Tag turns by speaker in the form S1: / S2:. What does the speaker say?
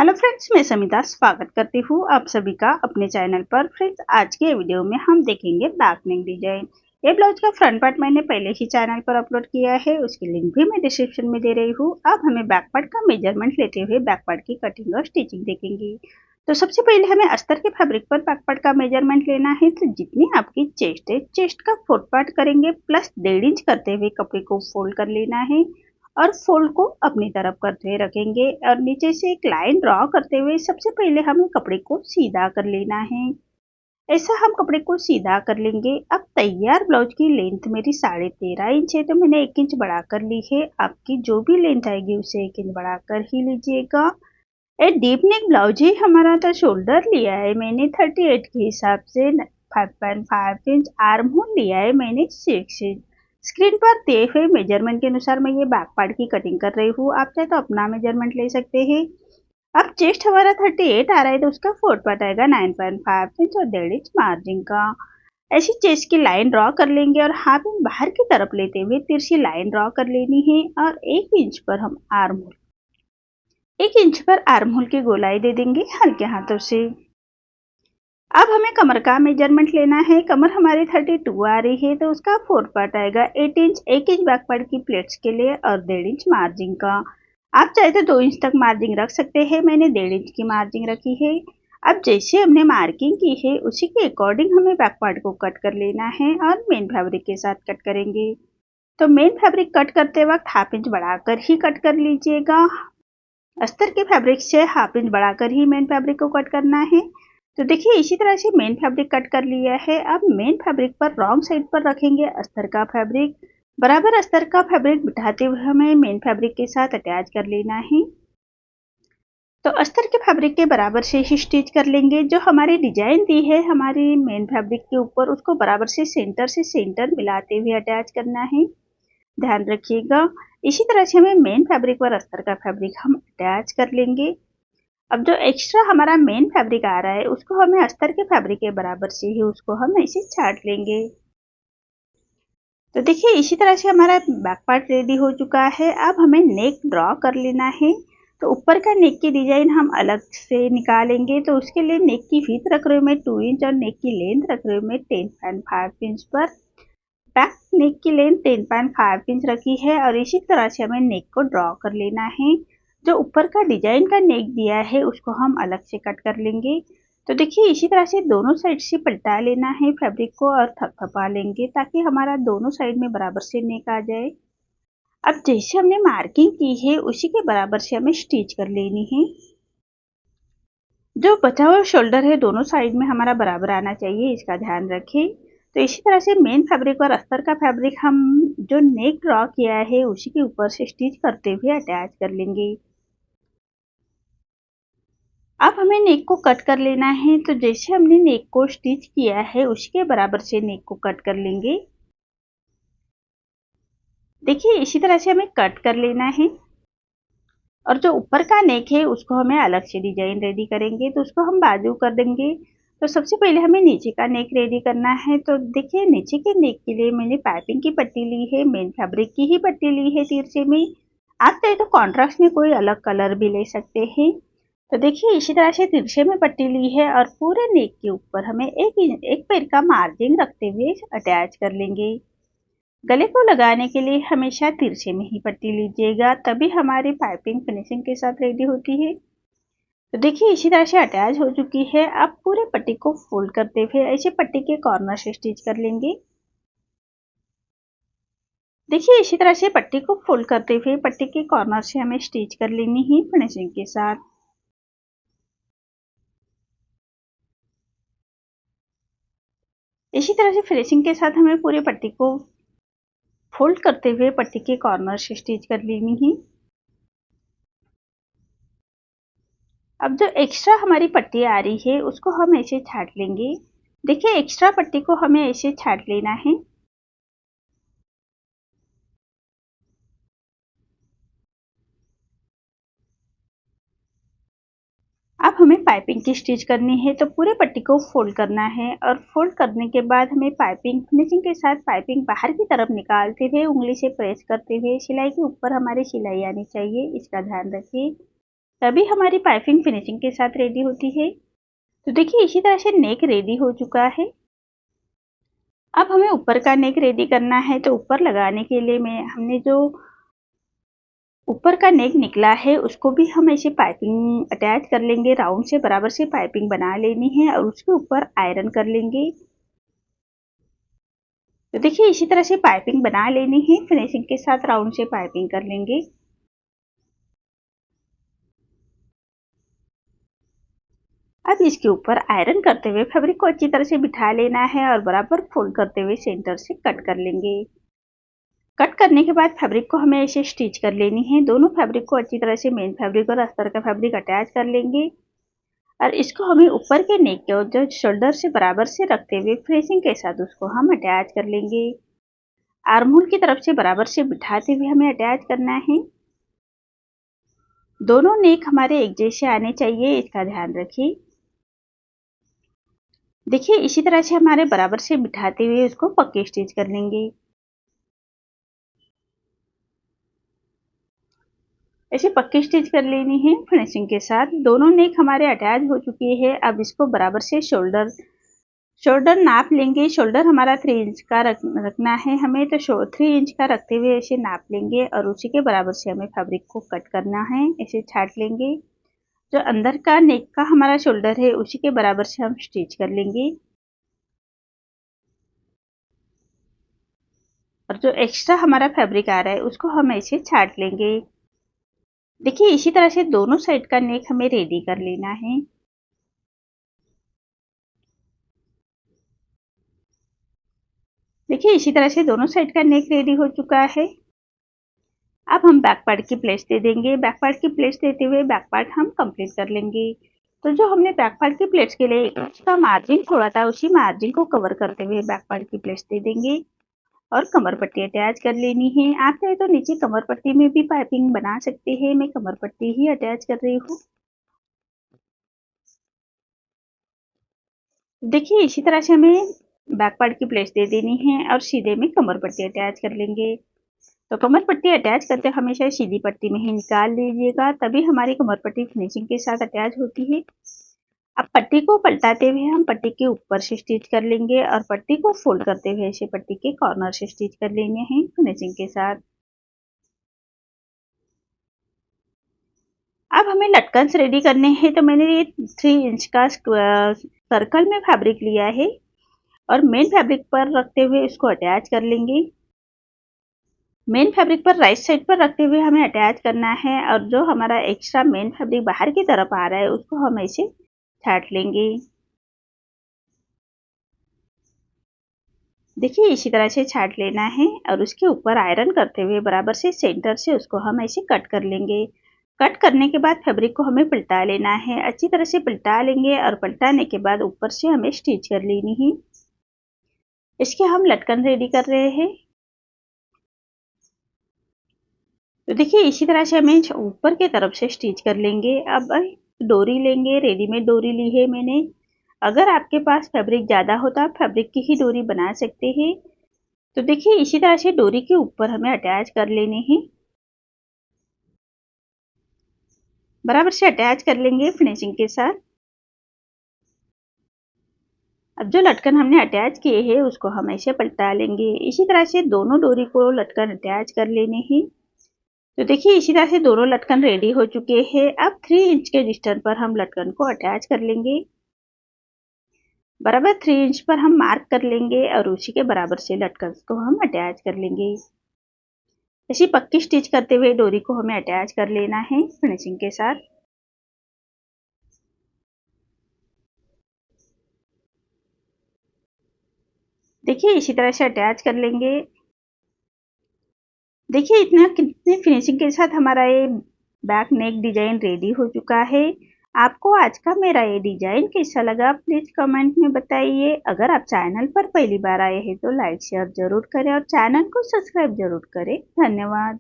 S1: Hello friends, मैं समिता स्वागत करती हूँ आप सभी का अपने चैनल पर। फ्रेंड्स, आज के वीडियो में हम देखेंगे बैक नेक डिजाइन। ये ब्लाउज का फ्रंट पार्ट मैंने पहले ही चैनल पर अपलोड किया है, उसकी लिंक भी मैं डिस्क्रिप्शन में दे रही हूँ। अब हमें बैक पार्ट का मेजरमेंट लेते हुए बैक पार्ट की कटिंग और स्टिचिंग देखेंगे। तो सबसे पहले हमें अस्तर के फैब्रिक पर बैक पार्ट का मेजरमेंट लेना है। तो जितनी आपकी चेस्ट है, चेस्ट का 4 पार्ट करेंगे प्लस 1.5 इंच करते हुए कपड़े को फोल्ड कर लेना है और फोल्ड को अपनी तरफ करते रखेंगे और नीचे से एक लाइन ड्रॉ करते हुए सबसे पहले हमें कपड़े को सीधा कर लेना है। ऐसा हम कपड़े को सीधा कर लेंगे। अब तैयार ब्लाउज की लेंथ मेरी 13.5 इंच है, तो मैंने 1 इंच बढ़ाकर ली है। आपकी जो भी लेंथ आएगी उसे 1 इंच बढ़ाकर ही लीजिएगा। ए डीप नेक ब्लाउज ही हमारा था। शोल्डर लिया है मैंने 38 के हिसाब से, 5.5 इंच आर्म होल लिया है मैंने 6 इंच। स्क्रीन पर दिए हुए मेजरमेंट के अनुसार मैं ये बैक पार्ट की कटिंग कर रही हूँ। आप चाहे तो अपना मेजरमेंट ले सकते हैं। अब चेस्ट हमारा 38 आ रहा है, तो उसका 4 पार्ट आएगा 9.5 इंच और 1.5 इंच मार्जिन का। ऐसी चेस्ट की लाइन ड्रॉ कर लेंगे और हाथ में बाहर की तरफ लेते हुए तिरछी लाइन ड्रॉ कर लेनी है और 1 इंच पर हम आर्म होल 1 इंच पर आर्म होल की गोलाई दे देंगे हल्के हाथों से। अब हमें कमर का मेजरमेंट लेना है। कमर हमारी 32 आ रही है, तो उसका 4 पार्ट आएगा 8 इंच। 1 इंच बैक पार्ट की प्लेट्स के लिए और 1.5 इंच मार्जिन का। आप चाहे तो 2 इंच तक मार्जिन रख सकते हैं, मैंने 1.5 इंच की मार्जिन रखी है। अब जैसे हमने मार्किंग की है उसी के अकॉर्डिंग हमें बैक पार्ट को कट कर लेना है और मेन फैब्रिक के साथ कट करेंगे। तो मेन फैब्रिक कट करते वक्त हाफ इंच बढ़ाकर ही कट कर लीजिएगा। अस्तर के फैब्रिक से हाफ इंच बढ़ाकर ही मेन फैब्रिक को कट करना है। तो देखिए, इसी तरह से मेन फैब्रिक कट कर लिया है। अब मेन फैब्रिक पर रॉन्ग साइड पर रखेंगे अस्तर का फैब्रिक। बराबर अस्तर का फैब्रिक बिठाते हुए हमें मेन फैब्रिक के साथ अटैच कर लेना है। तो अस्तर के फैब्रिक के बराबर से ही स्टिच कर लेंगे। जो हमारी डिजाइन दी है हमारी मेन फैब्रिक के ऊपर, उसको बराबर से सेंटर मिलाते हुए अटैच करना है। ध्यान रखिएगा। इसी तरह से हमें मेन फैब्रिक पर अस्तर का फैब्रिक हम अटैच कर लेंगे। अब जो एक्स्ट्रा हमारा मेन फैब्रिक आ रहा है उसको हमें अस्तर के फैब्रिक के बराबर से ही उसको हम ऐसे छाट लेंगे। तो देखिए, इसी तरह से हमारा बैक पार्ट रेडी हो चुका है। अब हमें नेक ड्रॉ कर लेना है। तो ऊपर का नेक की डिजाइन हम अलग से निकालेंगे। तो उसके लिए नेक की विड्थ रख रही हूँ मैं 2 इंच और नेक की लेंथ रख रही हूँ मैं 10.5 इंच पर। बैक नेक की लेंथ 10.5 इंच रखी है और इसी तरह से हमें नेक को ड्रॉ कर लेना है। जो ऊपर का डिजाइन का नेक दिया है उसको हम अलग से कट कर लेंगे। तो देखिए, इसी तरह से दोनों साइड से पलटा लेना है फैब्रिक को और थपथपा लेंगे ताकि हमारा दोनों साइड में बराबर से नेक आ जाए। अब जैसे हमने मार्किंग की है उसी के बराबर से हमें स्टिच कर लेनी है। जो बचा हुआ शोल्डर है दोनों साइड में हमारा बराबर आना चाहिए, इसका ध्यान रखें। तो इसी तरह से मेन फैब्रिक और अस्तर का फैब्रिक हम जो नेक ड्रॉ किया है उसी के ऊपर से स्टिच करते हुए अटैच कर लेंगे। अब हमें नेक को कट कर लेना है। तो जैसे हमने नेक को स्टिच किया है उसके बराबर से नेक को कट कर लेंगे। देखिए, इसी तरह से हमें कट कर लेना है और जो ऊपर का नेक है उसको हमें अलग से डिजाइन रेडी करेंगे, तो उसको हम बाजू कर देंगे। तो सबसे पहले हमें नीचे का नेक रेडी करना है। तो देखिए, नीचे के नेक के लिए मैंने पाइपिंग की पट्टी ली है, मेन फैब्रिक की ही पट्टी ली है तिरछे में। आप चाहे तो कॉन्ट्रास्ट में कोई अलग कलर भी ले सकते हैं। तो देखिए, इसी तरह से तिरछे में पट्टी ली है और पूरे नेक के ऊपर हमें एक पैर का मार्जिन रखते हुए अटैच कर लेंगे। गले को लगाने के लिए हमेशा तिरछे में ही पट्टी लीजिएगा, तभी हमारी पाइपिंग फिनिशिंग के साथ रेडी होती है। तो देखिए, इसी तरह से अटैच हो चुकी है। अब पूरे पट्टी को फोल्ड करते हुए ऐसे पट्टी के कॉर्नर से स्टिच कर लेंगे। देखिए, इसी तरह से पट्टी को फोल्ड करते हुए पट्टी के कॉर्नर से हमें स्टिच कर लेनी है फिनिशिंग के साथ। इसी तरह से फिनिशिंग के साथ हमें पूरे पट्टी को फोल्ड करते हुए पट्टी के कॉर्नर से स्टिच कर लेनी है। अब जो एक्स्ट्रा हमारी पट्टी आ रही है उसको हम ऐसे छाट लेंगे। देखिए, एक्स्ट्रा पट्टी को हमें ऐसे छाट लेना है। अब हमें पाइपिंग की स्टिच करनी है। तो पूरे पट्टी को फोल्ड करना है और फोल्ड करने के बाद हमें पाइपिंग फिनिशिंग के साथ पाइपिंग बाहर की तरफ निकालते हुए उंगली से प्रेस करते हुए सिलाई के ऊपर हमारी सिलाई आनी चाहिए, इसका ध्यान रखिए। तभी हमारी पाइपिंग फिनिशिंग के साथ रेडी होती है। तो देखिए इसी तरह से नेक रेडी हो चुका है। अब हमें ऊपर का नेक रेडी करना है। तो ऊपर लगाने के लिए हमने जो ऊपर का नेक निकला है उसको भी हम ऐसे पाइपिंग अटैच कर लेंगे। राउंड से बराबर से पाइपिंग बना लेनी है और उसके ऊपर आयरन कर लेंगे। तो देखिए इसी तरह से पाइपिंग बना लेनी है। फिनिशिंग के साथ राउंड से पाइपिंग कर लेंगे। अब इसके ऊपर आयरन करते हुए फैब्रिक को अच्छी तरह से बिठा लेना है और बराबर फोल्ड करते हुए सेंटर से कट कर लेंगे। कट करने के बाद फैब्रिक को हमें ऐसे स्टिच कर लेनी है। दोनों फैब्रिक को अच्छी तरह से मेन फैब्रिक और अस्तर का फैब्रिक अटैच कर लेंगे और इसको हमें ऊपर के नेक के जो शोल्डर से बराबर से रखते हुए फिनिशिंग के साथ उसको हम अटैच कर लेंगे। आर्महोल की तरफ से बराबर से बिठाते हुए हमें अटैच करना है। दोनों नेक हमारे एक जैसे आने चाहिए, इसका ध्यान रखिए। देखिए इसी तरह से हमारे बराबर से बिठाते हुए उसको पक्के स्टिच कर लेंगे। ऐसे पक्के स्टिच कर लेनी है फिनिशिंग के साथ। दोनों नेक हमारे अटैच हो चुकी है। अब इसको बराबर से शोल्डर नाप लेंगे। शोल्डर हमारा 3 इंच का रखना है हमें। तो 3 इंच का रखते हुए ऐसे नाप लेंगे और उसी के बराबर से हमें फैब्रिक को कट करना है। ऐसे छाट लेंगे। जो अंदर का नेक का हमारा शोल्डर है उसी के बराबर से हम स्टिच कर लेंगे और जो एक्स्ट्रा हमारा फैब्रिक आ रहा है उसको हम ऐसे छाट लेंगे। देखिए इसी तरह से दोनों साइड का नेक हमें रेडी कर लेना है। देखिए इसी तरह से दोनों साइड का नेक रेडी हो चुका है। अब हम बैक पार्ट की प्लेट्स दे देंगे। बैक पार्ट की प्लेट्स देते हुए बैक पार्ट हम कंप्लीट कर लेंगे। तो जो हमने बैक पार्ट की प्लेट्स के लिए उसका मार्जिन छोड़ा था उसी मार्जिन को कवर करते हुए बैक पार्ट की प्लेट्स दे देंगे और कमर पट्टी अटैच कर लेनी है। आप चाहे तो नीचे कमर पट्टी में भी पाइपिंग बना सकते हैं। मैं कमर पट्टी ही अटैच कर रही हूँ। देखिए इसी तरह से हमें बैक पार्ट की प्लेट्स दे देनी है और सीधे में कमर पट्टी अटैच कर लेंगे। तो कमर पट्टी अटैच करते हमेशा सीधी पट्टी में ही निकाल लीजिएगा, तभी हमारी कमर पट्टी फिनिशिंग के साथ अटैच होती है। अब पट्टी को पलटाते हुए हम पट्टी के ऊपर से स्टिच कर लेंगे और पट्टी को फोल्ड करते हुए ऐसे पट्टी के कॉर्नर से स्टिच कर लेने हैं फिनिशिंग के साथ। अब हमें लटकन्स रेडी करने हैं। तो मैंने ये 3 इंच का सर्कल में फैब्रिक लिया है और मेन फैब्रिक पर रखते हुए इसको अटैच कर लेंगे। मेन फैब्रिक पर राइट साइड पर रखते हुए हमें अटैच करना है और जो हमारा एक्स्ट्रा मेन फैब्रिक बाहर की तरफ आ रहा है उसको हम ऐसे छाट लेंगे। देखिए इसी तरह से छाट लेना है और उसके ऊपर आयरन करते हुए बराबर से सेंटर से उसको हम ऐसे कट कर लेंगे। कट करने के बाद फैब्रिक को हमें पलटा लेना है। अच्छी तरह से पलटा लेंगे और पलटाने के बाद ऊपर से हमें स्टिच कर लेनी है। इसके हम लटकन रेडी कर रहे हैं। तो देखिए इसी तरह से हमें ऊपर की तरफ से स्टिच कर लेंगे। अब डोरी लेंगे। रेडीमेड डोरी ली है मैंने। अगर आपके पास फैब्रिक ज़्यादा हो तो आप फैब्रिक की ही डोरी बना सकते हैं। तो देखिए इसी तरह से डोरी के ऊपर हमें अटैच कर लेने हैं। बराबर से अटैच कर लेंगे फिनिशिंग के साथ। अब जो लटकन हमने अटैच किए हैं उसको हम ऐसे पलटा लेंगे। इसी तरह से दोनों डोरी को लटकन अटैच कर लेने हैं। तो देखिए इसी तरह से दोनों लटकन रेडी हो चुके हैं। अब 3 इंच के डिस्टेंस पर हम लटकन को अटैच कर लेंगे। बराबर 3 इंच पर हम मार्क कर लेंगे और उसी के बराबर से लटकन को हम अटैच कर लेंगे। ऐसी पक्की स्टिच करते हुए डोरी को हमें अटैच कर लेना है फिनिशिंग के साथ। देखिए इसी तरह से अटैच कर लेंगे। देखिए इतना कितने फिनिशिंग के साथ हमारा ये बैक नेक डिजाइन रेडी हो चुका है। आपको आज का मेरा ये डिजाइन कैसा लगा प्लीज कमेंट में बताइए। अगर आप चैनल पर पहली बार आए हैं तो लाइक शेयर जरूर करें और चैनल को सब्सक्राइब जरूर करें। धन्यवाद।